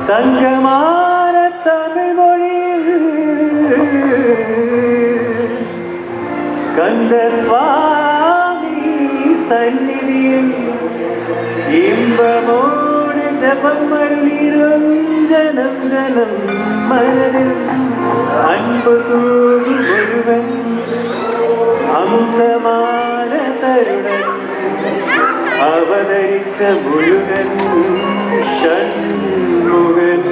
தங்கமான தமிழ் மொழியில் கந்த சுவாமி சந்நிதியில் இன்பமோடு ஜபம் அருளிடும் ஜனம் ஜனம் மனதில் அன்பு தூவும் ஒருவன் அம்சமான தருணன் அவதரிச்ச முருகன் ஷண்முகன்.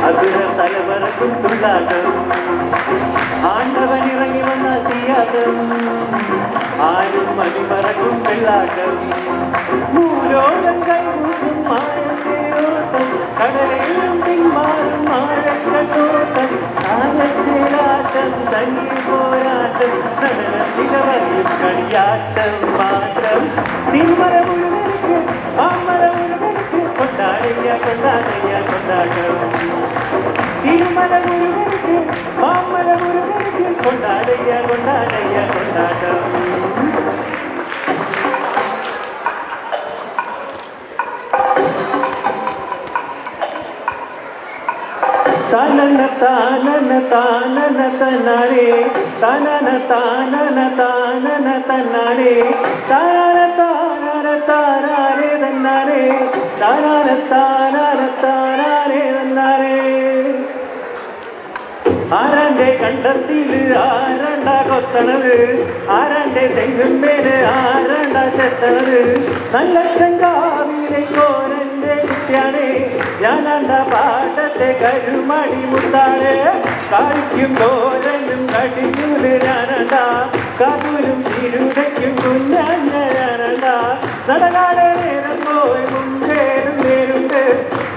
அசுரர் தலைவரக்கும் துள்ளாட்டம் ஆண்டவன் இறங்கி வந்தால் தீயாட்டம் ஆயும் மணி மறக்கும் வெள்ளாட்டம் மூலோகங்கள் ஊக்கும் மாயத்தேரோட்டம் கடலிலும் பின்மாறும் மாழக்கட்டோட்டம் காலச்சேலாட்டம் தண்ணீர் போராட்டம் கடலில் திகவரையும் களியாட்டம் மாற்றம் திருமர முழுவதற்கு மாமர முழுவதற்கு கொண்டாடையா கொண்டாடையா கொண்டாட்டம் திருமல முருகனுக்கு மாமல முருகனுக்கு கொண்டாடையா கொண்டாடையா கொண்டாட்டம். தானன தானன தானன தன்னாரே தானன தானன தானன தன்னாரே தானன தானன தானாரே தன்னாரே தானன தானன தானாரே தன்னாரே. ആരാന്റെ കണ്ടത്തില് ആരണ്ട കൊത്തണത് ആരാന്റെ തെങ്ങും മേല് ആരണ്ട ചെത്തണത് നല്ല ചങ്കാവിലെ കോരന്റെ കുട്ടിയാണേ ഞാനാണ്ട പാട്ടത്തെ കരുമണി മുത്താളെ കളിക്കും തോരനും കടിയൂല് ഞാനണ്ട കാതൂരും ചിരുതയ്ക്കും കുഞ്ഞാഞ്ഞ ഞാനണ്ട നടനാടെ നേരം പോയി മുമ്പേരും നേരുണ്ട്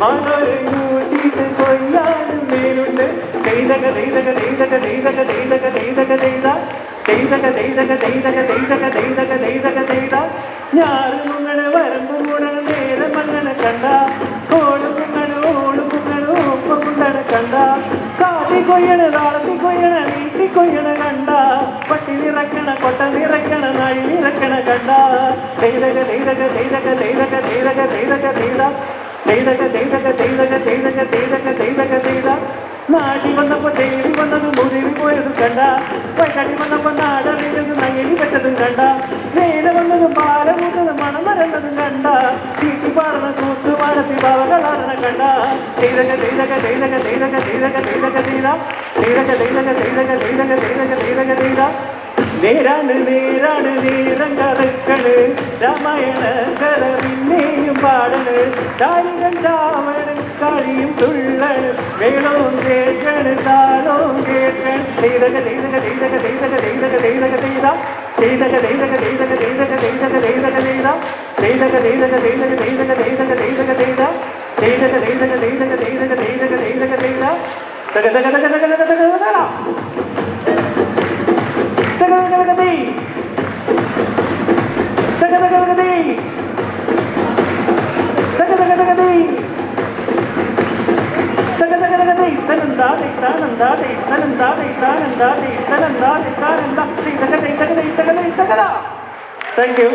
മാനോരെ കൂട്ടിയിട്ട് കൊയ്യാനും നേരുണ്ട് தெய்தக தெய்தக தெய்தக தெய்தக தெய்தக தெய்தக தெய்தா தெய்தக தெய்தக தெய்தக தெய்தக தெய்தக தெய்தக தெய்தா ഞാറ് മുങ്ങണ് വരമ്പ് മൂടണ് നേരെ മണ്ണണ് കണ്ട കോട് മുങ്ങണ് ഓട് മുങ്ങണ് ഉപ്പ മുണ്ടണ് കണ്ട കാട്ടി കൊയ്യണ് താളത്തി കൊയ്യണ് നീട്ടി കൊയ്യണ് കണ്ട പട്ടി നിറക്കണ കൊട്ട നിറക്കണ നഴി നിറക്കണ കണ്ട തെയ്തക തെയ്തക തെയ്തക തെയ്തക തെയ്തക തെയ്തക തെയ്താ തെയ്തക തെയ്തക തെയ്തക തെയ്തക തെയ്തക തെയ്തക തെയ്താ. നാടി വന്നപ്പോ തേടി വന്നത് മുതിരി പോയതും കണ്ട വൈകാട്ടി വന്നപ്പോ നാടറിഞ്ഞതും നങ്ങലി വെച്ചതും കണ്ട വേല വന്നതും പാല മൂത്തതും മണം വരണ്ടതും കണ്ട തീട്ടി പാടണ കൂത്തു പാടത്തി പാവകളാടണ കണ്ട തെയ്തക തെയ്തക തെയ്തക തെയ്തക തെയ്തക തെയ്തക തെയ്ത തെയ്തക തെയ്തക തെയ്തക തെയ്തക തെയ്തക തെയ്തക തെയ്ത. നേരാണ് നേരാണ് നേരം കറക്കണ് രാമായണ കഥ പിന്നെയും പാടണ് ദാരികൻ ചാവണ് കളിയും തുള്ളണ് വേളവും കേൾക്കണ് താളവും കേൾക്കണ് തെയ്തക തെയ്തക തെയ്തക തെയ്തക തെയ്തക തെയ്തക തെയ്ത തെയ്തക തെയ്തക തെയ്തക തെയ്തക തെയ്തക തെയ്തക തെയ്ത തെയ്തക തെയ്തക തെയ്തക തെയ്തക തെയ്തക തെയ്തക തെയ്ത തെയ്തക തെയ്തക തെയ്തക തെയ്തക തെയ്തക തെയ്തക തെയ്ത തക തക തക തക തക തക തകതകതകതേ തകതകതകതേ തകതകതകതേ തകതകതകതേ തനന്ദാതേ താനന്ദാതേ തനന്ദാതേ താനന്ദാതേ തനന്ദാതേ താനന്ദാതേ തകതേ തകതേ തകതേ തകത. Thank you.